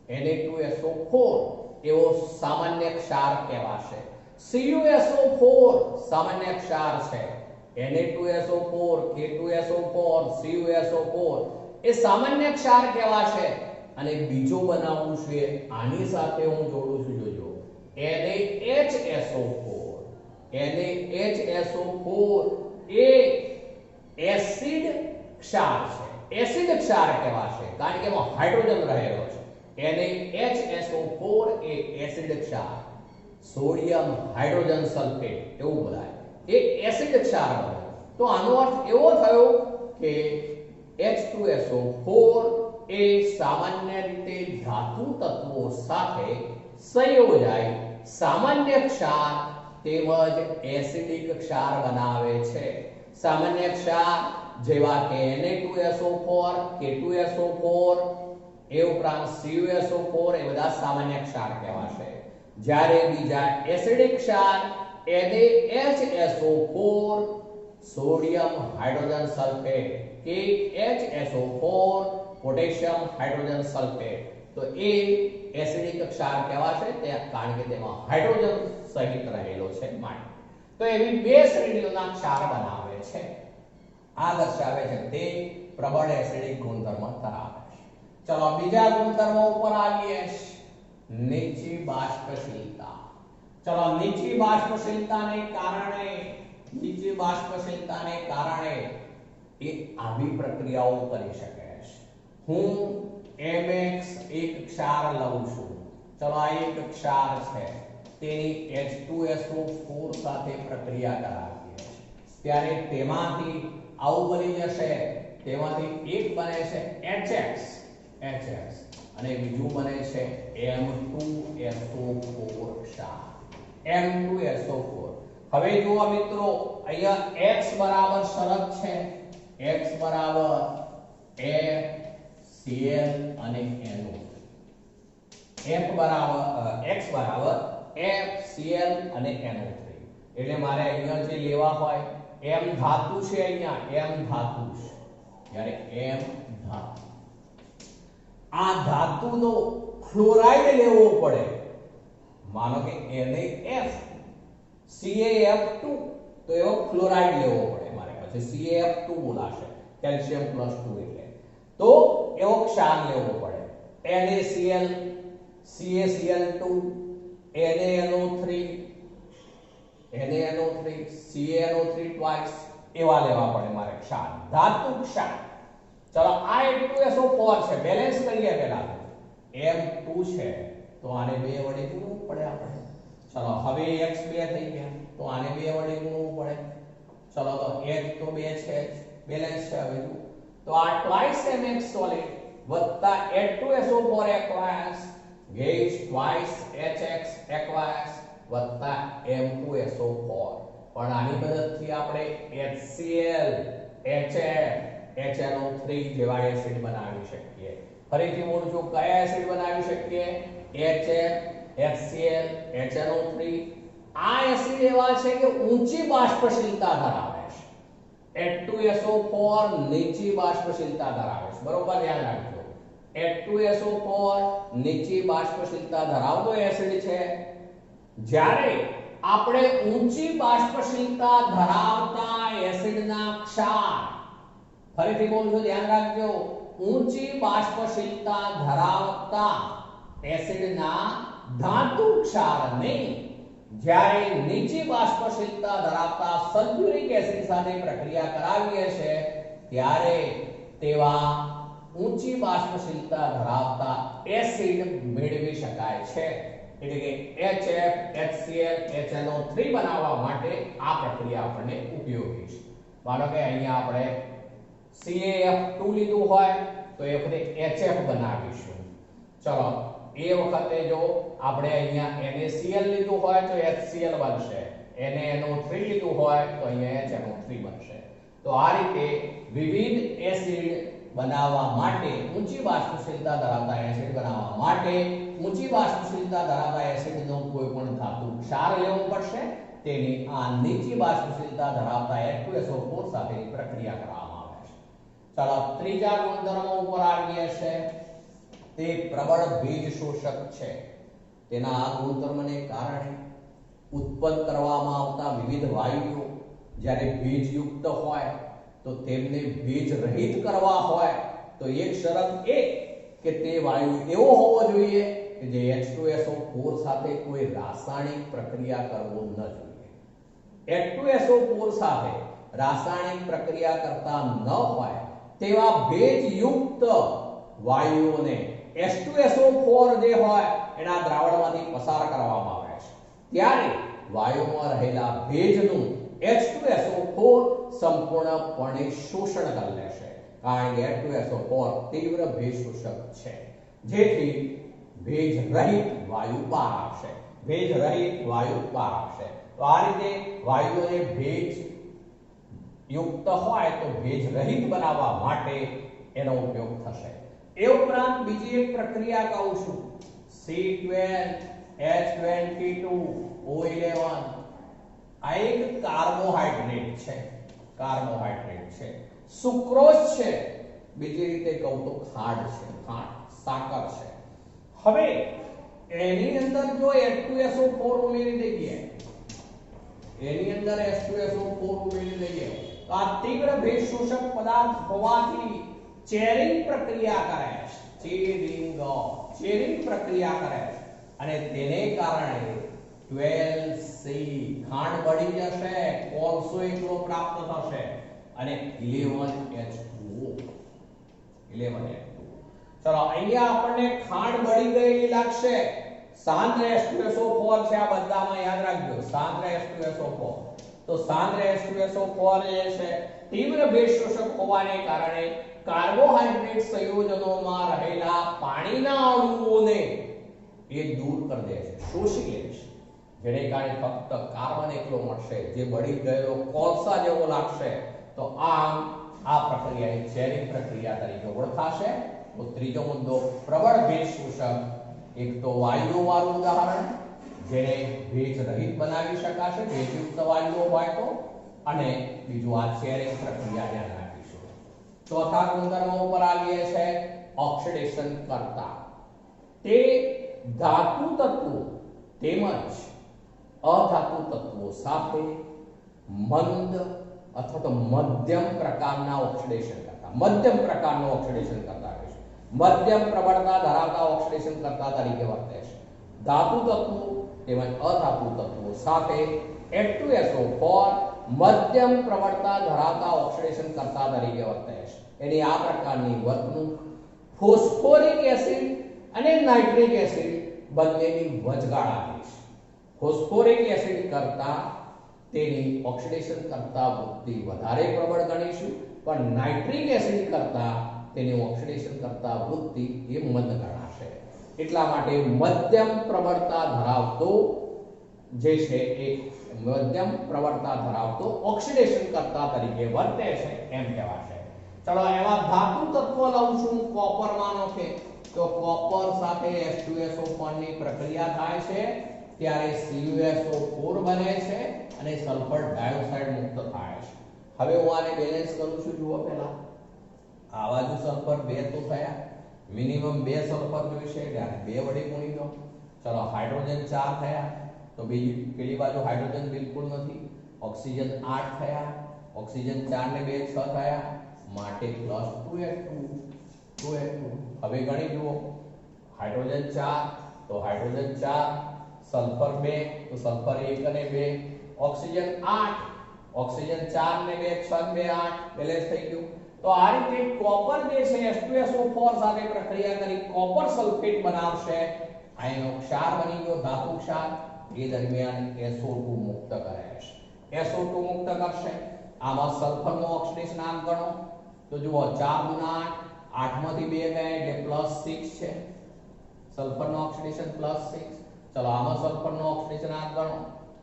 Na2SO4 એવો સામાન્ય ક્ષાર કહેવાશે. CuSO4 સામાન્ય ક્ષાર છે. Na2SO4, K2SO4, CuSO4 એ સામાન્ય ક્ષાર કહેવાશે. અને બીજો બનાવવું છે, આની સાથે હું જોડું છું, જોજો, NaHSO4. એ એસિડ ક્ષાર છે. એસિડ ક્ષાર કહેવાશે કારણ કે એમાં હાઇડ્રોજન રહેલો છે. NaHSO4 એ એસિડ ક્ષાર, સોડિયમ હાઇડ્રોજન સલ્ફેટ એવું બોલાય, એ એસિડ ક્ષાર બને. તો આનો અર્થ એવો થયો કે H2SO4 એ સામાન્ય રીતે ધાતુ તત્વો સાથે સંયોજાય સામાન્ય ક્ષાર તેમજ એસિડિક ક્ષાર બનાવે છે. સામાન્ય ક્ષાર જેવા કે Na2SO4, K2SO4 એ ઉપરાંત CuSO4 એ બધા સામાન્ય ક્ષાર કહેવાશે. જ્યારે બીજા એસિડિક ક્ષાર NaHSO4, sodium hydrogen sulphate, KHSO4, potassium hydrogen sulphate, તો એ એસિડિક ક્ષાર કહેવાશે તે કારણ કે તેમાં હાઇડ્રોજન સહિત રહેલો છે માટે. તો એવી બે શ્રેણીઓના ક્ષાર બનાવે છે. આ દર્શાવે છે તે પ્રબળ એસિડિક ગુણધર્મ ધરાવે છે. ચલો બીજા ગુણધર્મો ઉપર આવીએ. નીચી બાષ્પશીલતા. ચલો નીચી બાષ્પશીલતાને કારણે એ આવી પ્રક્રિયાઓ કરી શકે છે. હું MX એક ક્ષાર લઉં છું. ચલો આ એક ક્ષાર છે, તેની H2SO4 સાથે પ્રક્રિયા કરાવીએ ત્યારે તેમાંથી આવું બની જશે. તેમાંથી એક બને છે HX અને બીજું બને છે M2SO4 ક્ષાર, M2SO4. હવે જુઓ મિત્રો, અહીંયા X બરાબર શરત છે, X બરાબર FCl અને NO3. X બરાબર FCl અને NO3. એટલે મારે અહીંયા જે લેવા હોય M ધાતુ છે, અહીંયા M ધાતુ છે, જ્યારે M ધાતુ, આ ધાતુનો ફ્લોરાઇડ લેવો પડે. માનો કે NaF CaF2, તો એવો ફ્લોરાઇડ લેવો પડે મારે, પછી CaF2 બોલાશે, કેલ્શિયમ +2 એટલે. તો એવો ક્ષાર લેવો પડે. NaCl, CaCl2, NaNO3, CaNO3 twice એવા લેવા પડે મારે ક્ષાર, ધાતુ ક્ષાર. ચલો આ H2SO4 છે, બેલેન્સ કરીએ પહેલા. M2 છે તો આને 2 વડે ગુણવું પડે આપણે. ચલો હવે X 2 થઈ ગયા તો આને 2 વડે ગુણવું પડે. ચલો તો H તો 2 છે, બેલેન્સ છે. હવે તો આ twice MX solid વત્તા H2SO4 aqueous gas twice HX aqueous વત્તા M2SO4. પણ આની મદદથી આપણે HCl, HF, HNO3 જેવા એસિડ બનાવી શકીએ. ફરીથી બોલું છું, કયા એસિડ બનાવી શકીએ? HF, HCl, HNO3. આ એસિડ એવા છે કે ઊંચી બાષ્પશીલતા ધરાવે છે. H2SO4 નીચી બાષ્પશીલતા ધરાવે છે, બરોબર ધ્યાન રાખજો. H2SO4 નીચી બાષ્પશીલતા ધરાવતો એસિડ છે. જ્યારે આપણે ઊંચી બાષ્પશીલતા ધરાવતા એસિડના ક્ષાર, ફરીથી બોલું છું ધ્યાન રાખજો, ઊંચી બાષ્પશીલતા ધરાવતા એસિડના ધાતુ ક્ષારને જ્યારે નીચી બાષ્પશીલતા ધરાવતા સલ્ફ્યુરિક એસિડ સાથે પ્રક્રિયા કરાવીએ છીએ ત્યારે તેવા ઊંચી બાષ્પશીલતા ધરાવતા એસિડ મેળવી શકાય છે. એટલે કે HF, HCl, HNO3 બનાવવા માટે આ પ્રક્રિયા આપણને ઉપયોગી છે. માનો કે અહીંયા આપણે CaF2 લીધું હોય તો એ વખતે HF બનાવીશું. ચલો એ વખતે જો આપણે અહીંયા NaCl લીધું હોય તો HCl બનશે, NaNO3 લીધું હોય તો અહીંયા HNO3 બનશે. તો આ રીતે વિવિધ એસિડ બનાવવા માટે, ઊંચી બાષ્પશીલતા ધરાવતા એસિડ બનાવવા માટે ઊંચી બાષ્પશીલતા ધરાવતા એસિડનો કોઈ પણ ધાતુ ક્ષાર લેવો પડશે. તેની આ નીચી બાષ્પશીલતા ધરાવતા H2SO4 સાથેની પ્રક્રિયા કરવામાં આવે છે. ચાલો ત્રીજા ગુણધર્મો ઉપર આવીએ છે. તે પ્રબળ ભેજ શોષક છે. તેના આ ગુણધર્મને કારણે ઉત્પન્ન કરવામાં આવતા વિવિધ વાયુઓ જ્યારે ભેજયુક્ત હોય તો તેમને ભેજ રહિત કરવા હોય તો એક શરત એ કે તે વાયુ એવો હોવો જોઈએ કે જે H2SO4 સાથે કોઈ રાસાયણિક પ્રક્રિયા કરવો ન જોઈએ. H2SO4 સાથે રાસાયણિક પ્રક્રિયા કરતા ન હોય તેવા ભેજયુક્ત વાયુઓને H2SO4 જે હોય એના દ્રાવણમાંથી પસાર કરવામાં આવે છે ત્યારે વાયુમાં રહેલા ભેજનું H2SO4 સંપૂર્ણપણે શોષણ કરી લેશે કારણ કે H2SO4 તીવ્ર ભેજ શોષક છે જેથી ભેજ રહિત વાયુ બહાર આવશે ભેજ રહિત વાયુ બહાર આવશે તો આ રીતે વાયુઓને ભેજ યુક્ત હોય તો ભેજ રહિત બનાવવા માટે એનો ઉપયોગ થશે એ ઉપરાંત બીજી એક પ્રક્રિયા કહું છું C12H22O11 આ એક કાર્બોહાઈડ્રેટ છે સુક્રોઝ છે બીજી રીતે કહું તો ખાંડ છે સાકર છે હવે એની અંદર જો H2SO4 ઉમેરી દઈએ તો આ તીવ્ર ભેજ શોષક પદાર્થ હોવાથી ચેરિંગ પ્રક્રિયા કરે છે ચેરિંગ પ્રક્રિયા કરે છે અને તેને કારણે 12C ખાંડ બળી જશે કોલસો એકલો પ્રાપ્ત થશે અને 11H2O ચલો અહીંયા આપણને ખાંડ બળી ગયેલી લાગશે સાંદ્ર H2SO4 છે આ બધામાં યાદ રાખજો સાંદ્ર H2SO4 તો સાંદ્ર H2SO4 જે છે તીવ્ર ભેજ શોષક હોવાને કારણે કાર્બોહાઈડ્રેટ સંયોજનોમાં રહેલા પાણીના અણુઓને એ દૂર કરી દે છે શોષી લે છે જેને કારણે ફક્ત કાર્બન એકલો મળશે જે બળી ગયેલો કોલસા જેવો લાગશે તો આમ આ પ્રક્રિયા એક ચેરિંગ પ્રક્રિયા તરીકે ઓળખાશે તો ત્રીજો મુદ્દો પ્રબળ ભેજ શોષક એક તો વાયુઓ વાળું ઉદાહરણ જેને ભેજ રહિત બનાવી શકાશે ભેજયુક્ત વાયુઓ હોય તો અને બીજું આ ચેરિંગ પ્રક્રિયા ધ્યાન રાખીશું ચોથા ગુણધર્મ ઉપર આવીએ છે ઓક્સિડેશન કરતા તે ધાતુ તત્વો તેમજ અધાતુ તત્વો સાથે મંદ અથવા તો મધ્યમ પ્રકારના ઓક્સિડેશન કરતા મધ્યમ પ્રબળતા ધરાવતા ઓક્સિડેશન કરતા તરીકે વર્તે છે ધાતુ તત્વો તેમજ અધાતુ તત્વો સાથે H2SO4 મધ્યમ પ્રબળતા ધરાવતા ઓક્સિડેશન કરતા તરીકે વર્તે છે એની આ પ્રકારની વર્તણૂક ફોસ્ફોરિક એસિડ અને નાઇટ્રિક એસિડ બંનેની વચગાળાની છે ફોસ્ફોરિક એસિડ કરતા તેની ઓક્સિડેશન કરતા વૃત્તિ વધારે પ્રબળ ગણીશું પણ નાઇટ્રિક એસિડ કરતા તેની ઓક્સિડેશન કરતા વૃત્તિ એ મંદ ગણાશે એટલા માટે મધ્યમ પ્રબળતા ધરાવતો જે છે એ મધ્યમ પ્રબળતા ધરાવતો ઓક્સિડેશન કરતા તરીકે વર્તે છે એમ કહેવાશે ચલો એવા ધાતુ તત્વો લઉં છું કોપર માનો કે તો કોપર સાથે H2SO4 ની પ્રક્રિયા થાય છે ત્યારે CuSO4 બને છે અને સલ્ફર ડાયોક્સાઇડ મુક્ત થાય છે હવે હું આને બેલેન્સ કરું છું જુઓ પહેલા આ બાજુ સલ્ફર 2 તો થયા મિનિમમ 2 સલ્ફર જોઈશે એટલે 2 વડે ગુણી દો ચલો હાઇડ્રોજન 4 થયા તો બીજી પેલી બાજુ હાઇડ્રોજન બિલકુલ નથી ઓક્સિજન 8 થયા ઓક્સિજન 4 ને 2 6 થયા માટે +2H2 હવે ગણી જુઓ હાઇડ્રોજન 4 તો હાઇડ્રોજન 4 સલ્ફર 2 તો સલ્ફર 1 અને 2 ઓક્સિજન 8 ઓક્સિજન 4 ને 2 6 2 8 બેલેન્સ થઈ ગયું તો આ રીતે કોપર જે છે H2SO4 સાથે પ્રક્રિયા કરી કોપર સલ્ફેટ બનાવશે આ એનો ક્ષાર બની ગયો ધાતુ ક્ષાર એ દરમિયાન SO2 મુક્ત કરે છે SO2 મુક્ત કરશે આમાં સલ્ફરનો ઓક્સિડેશન આંક ગણો તો જુઓ 4 ગુણા 8 માંથી 2 ગયા એટલે +6 છે સલ્ફરનો ઓક્સિડેશન +6 ચલો આમાં સલ્ફરનો ઓક્સિડેશન આંક ગણો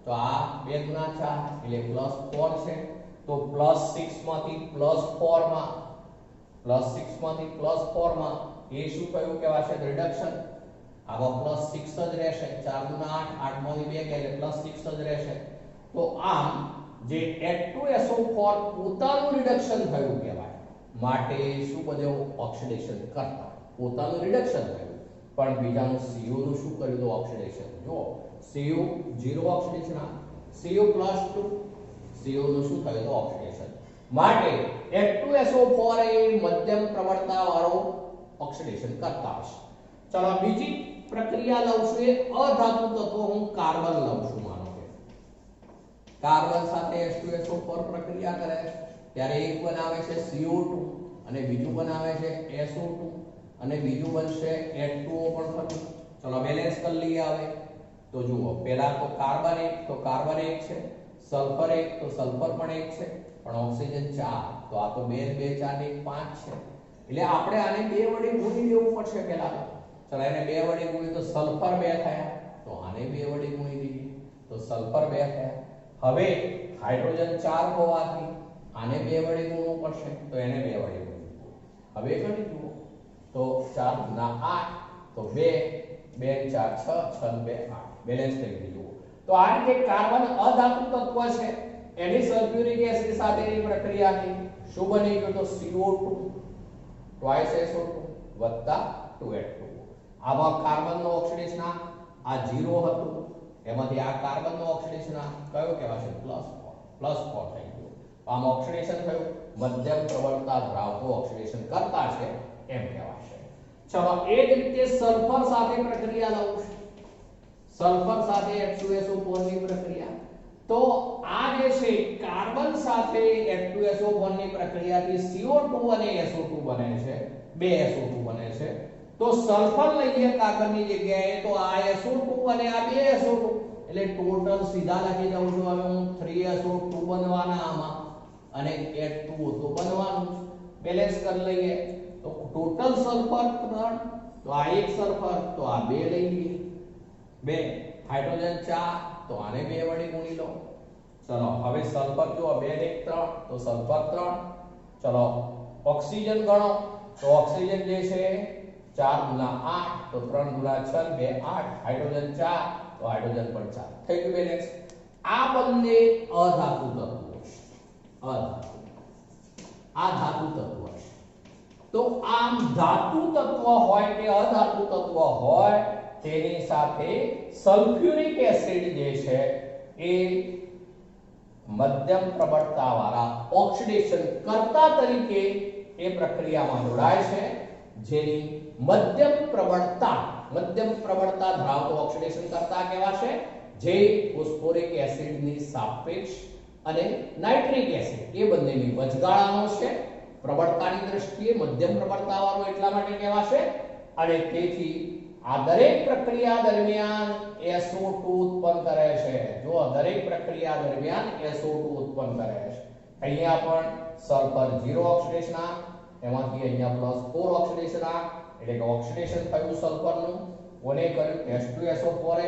તો આ 2 ગુણા 4 એટલે +4 છે તો +6 માંથી +4 માં એ શું કયું કહેવાશે રિડક્શન આમાં +6 જ રહેશે 4 ગુણા 8 8 માંથી 2 ગયા એટલે +6 જ રહેશે તો આમ જે H2SO4 પોતાનું રિડક્શન થયું કહેવાય માટે શું બધું ઓક્સિડેશન કરતા પોતાનું રિડક્શન થયું પણ બીજાનું CO નું શું કર્યું તો ઓક્સિડેશન જો CO 0 ઓક્સિડેશન CO+2 CO નું શું થયું તો ઓક્સિડેશન માટે H2SO4 એ મધ્યમ પ્રબળતા વાળો ઓક્સિડેશન કરતા હશે ચલો બીજી પ્રક્રિયા લઉં છું એ અધાતુ તત્વો હું કાર્બન લઉં છું માનો કે કાર્બન સાથે H2SO4 પ્રક્રિયા કરે ત્યારે એક બનાવે છે CO2 અને બીજું બનાવે છે SO2 અને બીજું બનશે H2O પણ થતું. ચલો બેલેન્સ કરી લઈએ હવે. તો જુઓ પહેલા તો કાર્બન એક છે, સલ્ફર એક તો સલ્ફર પણ એક છે, પણ ઓક્સિજન 4 તો આ તો 2 2 4 ને 1 5 છે. એટલે આપણે આને 2 વડે ગુણી લેવું પડશે પહેલા તો. ચલો એને 2 વડે ગુણી તો સલ્ફર 2 થયા, તો આને 2 વડે ગુણી દઈએ તો સલ્ફર 2 થયા. હવે હાઇડ્રોજન 4 હોવાથી આને 2 વડે ગુણવું પડશે, તો એને 2 વડે ગુણીએ. હવે ગણી જુઓ તો 4 ના 8 તો 2 2 4 6 6 2 8 બેલેન્સ થઈ ગયું. તો આ રીતે કાર્બન અધાતુ તત્વ છે, એની સલ્ફ્યુરિક એસિડ સાથેની પ્રક્રિયાથી શું બની ગયું તો CO2 twice SO2 2H2O. આમાં કાર્બનનો ઓક્સિડેશન આ 0 હતું, એમાંથી આ કાર્બનનો ઓક્સિડેશન કયો કહેવાશે +4 થઈ ગયું. આમ ઓક્સિડેશન થયું, મધ્યમ પ્રબળતા ધરાવતું ઓક્સિડેશન કરતા છે એમ કહેવાશે. ચલો એ જ રીતે સલ્ફર સાથે પ્રક્રિયા લઉં છું. સલ્ફર સાથે H2SO4 ની પ્રક્રિયા, તો આ જે છે કાર્બન સાથે H2SO4 ની પ્રક્રિયાથી CO2 અને SO2 બને છે, 2 SO2 બને છે. તો સલ્ફર લઈએ કાર્બનની જગ્યાએ તો આ SO2 અને આ 2 SO2 એટલે ટોટલ સીધા લખી દઉં છું હવે હું 3SO2 બનવાના આમાં અને H2O તો બનવાનું છે. બેલેન્સ કરી લઈએ તો ટોટલ સલ્ફર 3, તો આ એક સલ્ફર તો આ 2 લઈ લઈએ, 2 હાઇડ્રોજન 4 તો આને 2 વડે ગુણી લો. ચલો હવે સલ્ફર જો 2 ને 1 3 તો સલ્ફર 3. ચલો ઓક્સિજન ગણો તો ઓક્સિજન જે છે 4 ગુણા 8 તો 3 ગુણા 6 2 8 હાઇડ્રોજન 4 તો હાઇડ્રોજન પણ 4 થઈ ગયું બેલેન્સ. આ બંને અધાતુ તત્વો છે, અધાતુ આ ધાતુ તત્વો છે. તો આમ ધાતુ તત્વ હોય કે અધાતુ તત્વ હોય તેની સાથે સલ્ફ્યુરિક એસિડ જે છે એ મધ્યમ પ્રબળતા વાળા ઓક્સિડેશન કરતા તરીકે એ પ્રક્રિયામાં જોડાય છે, જેની મધ્યમ પ્રબળતા ધરાવતો ઓક્સિડેશન કરતા કહેવાશે, જે ફોસ્ફોરિક એસિડની સાપેક્ષ અને નાઇટ્રિક એસિડ એ બંનેની વચગાળાનો છે. પ્રબળતાની દ્રષ્ટિએ મધ્યમ પ્રબળતા વાળો એટલા માટે કહેવાશે અને તેથી આ દરેક પ્રક્રિયા દરમિયાન SO2 ઉત્પન્ન કરે છે. જો દરેક પ્રક્રિયા દરમિયાન SO2 ઉત્પન્ન કરે છે. અહીંયા પણ સલ્ફર 0 ઓક્સિડેશન એમાંથી અહીંયા +4 ઓક્સિડેશન એટલે કે ઓક્સિડેશન થયું સલ્ફરનું, કોને કર્યું H2SO4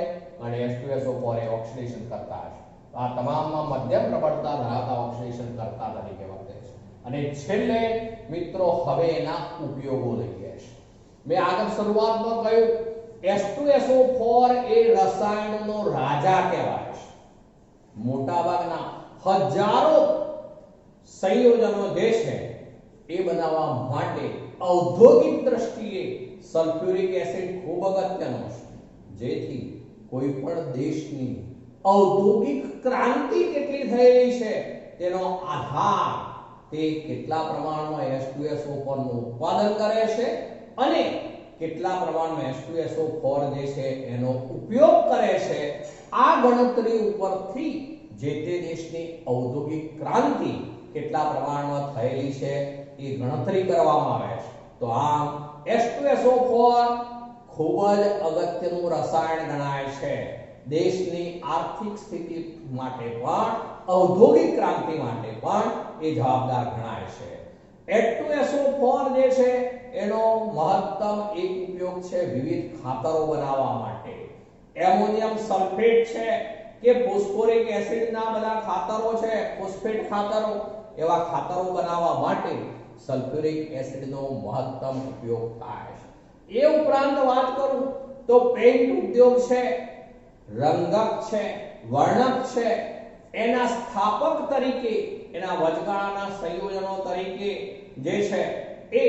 અને H2SO4 ઓક્સિડેશન કરતા છે. આ તમામમાં મધ્યમ પ્રબળતા ધરાવતા ઓક્સિડેશન કરતા તરીકે વર્તે છે. અને છેલ્લે મિત્રો હવે એના ઉપયોગો લઈએ છે. મેં આગળ શરૂઆતમાં કહ્યું H2SO4 એ રસાયણોનો રાજા કહેવાય છે. મોટાભાગના હજારો સંયોજનો જે છે એ બનાવવા માટે ઔદ્યોગિક દ્રષ્ટિએ સલ્ફ્યુરિક એસિડ ખૂબ અગત્યનો છે. જેથી કોઈ પણ દેશની ઔદ્યોગિક ક્રાંતિ કેટલી થયેલી છે તેનો આધાર તે કેટલા પ્રમાણમાં H2SO4 નું ઉત્પાદન કરે છે અને કેટલા પ્રમાણમાં H2SO4 જે છે એનો ઉપયોગ કરે છે. આ ગણતરી ઉપરથી જે તે દેશની ઔદ્યોગિક ક્રાંતિ કેટલા પ્રમાણમાં થયેલી છે એ ગણતરી કરવામાં આવે છે. તો આમ H2SO4 ખૂબ જ અગત્યનું રસાયણ ગણાય છે. દેશની આર્થિક સ્થિતિ માટે પણ ઔદ્યોગિક ક્રાંતિ માટે પણ એ જવાબદાર ગણાય છે. H2SO4 જે છે એનો મહત્તમ એક ઉપયોગ છે વિવિધ ખાતરો બનાવવા માટે. એમોનિયમ સલ્ફેટ છે કે ફોસ્ફોરિક એસિડના બધા ખાતરો છે, ફોસ્ફેટ ખાતરો, એવા ખાતરો બનાવવા માટે સલ્ફ્યુરિક એસિડનો મહત્તમ ઉપયોગ થાય છે. એ ઉપરાંત વાત કરું તો પેઇન્ટ ઉદ્યોગ છે, રંગક છે, વર્ણક છે, એના સ્થાપક તરીકે એના વચગાળાના સંયોજનો તરીકે જે છે એ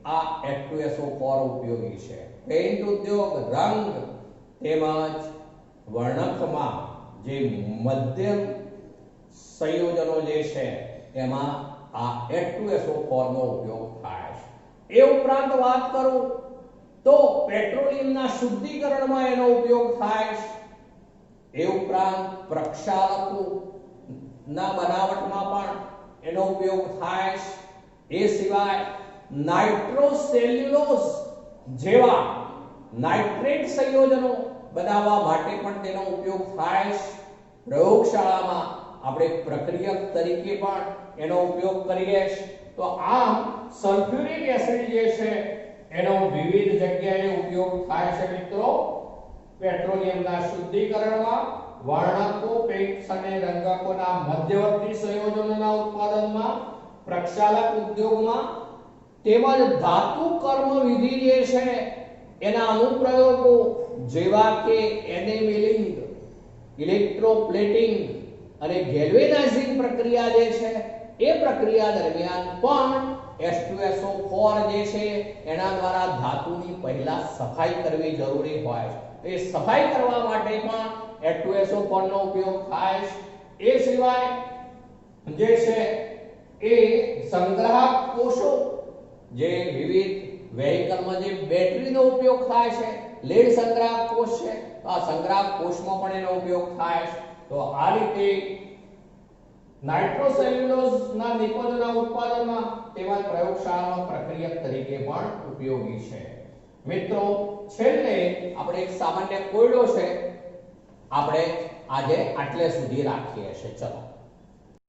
આ H2SO4 ઉપયોગી છે. પેઇન્ટ ઉદ્યોગ, રંગ તેમજ વર્ણકમાં જે મધ્યમ સંયોજનો જે છે એમાં આ H2SO4 નો ઉપયોગ થાય છે. એ ઉપરાંત વાત કરું તો પેટ્રોલિયમના શુદ્ધિકરણમાં એનો ઉપયોગ થાય છે. એ ઉપરાંત પ્રક્ષાલકો ના બનાવટમાં પણ એનો ઉપયોગ થાય છે. એ સિવાય નાઇટ્રોસેલ્યુલોઝ જેવા નાઇટ્રેટ સંયોજનો બનાવવા માટે પણ તેનો ઉપયોગ થાય છે. પ્રયોગશાળામાં આપણે પ્રક્રિયક તરીકે પણ એનો ઉપયોગ કરીએ છીએ. તો આમ સલ્ફ્યુરિક એસિડ જે છે એનો વિવિધ જગ્યાએ ઉપયોગ થાય છે મિત્રો. પેટ્રોલિયમના શુદ્ધિકરણમાં, વર્ણકો, પેઇન્ટ્સ અને રંગકોના મધ્યવર્તી સંયોજનોના ઉત્પાદનમાં, પ્રક્ષાલક ઉદ્યોગમાં તેમજ ધાતુ કર્મ વિધિ જે છે એના અનુપ્રયોગો જેવા કે એનેમિલિંગ, ઇલેક્ટ્રોપ્લેટિંગ અને ગેલ્વેનાઇઝિંગ પ્રક્રિયા જે છે એ પ્રક્રિયા દરમિયાન પણ H2SO4 જે છે એના દ્વારા ધાતુની પહેલા સફાઈ કરવી જરૂરી હોય છે. એ સફાઈ કરવા માટે પણ H2SO4 નો ઉપયોગ થાય છે. એ સિવાય જે છે એ સંગ્રાહક કોષો, જે વિવિધ વેહિકલમાં જે બેટરીનો ઉપયોગ થાય છે, લેડ સંગ્રાહક કોષ છે, તો આ સંગ્રાહક કોષમાં પણ એનો ઉપયોગ થાય છે. તો આ રીતે નાઇટ્રોસેલ્યુલોઝના નિકોલના ઉત્પાદનમાં તેમજ પ્રયોગશાળામાં પ્રક્રિયક તરીકે પણ ઉપયોગી છે. મિત્રો, છેલ્લે આપણે એક સામાન્ય કોયડો છે, આપણે આજે આટલે સુધી રાખીએ છીએ. ચલો.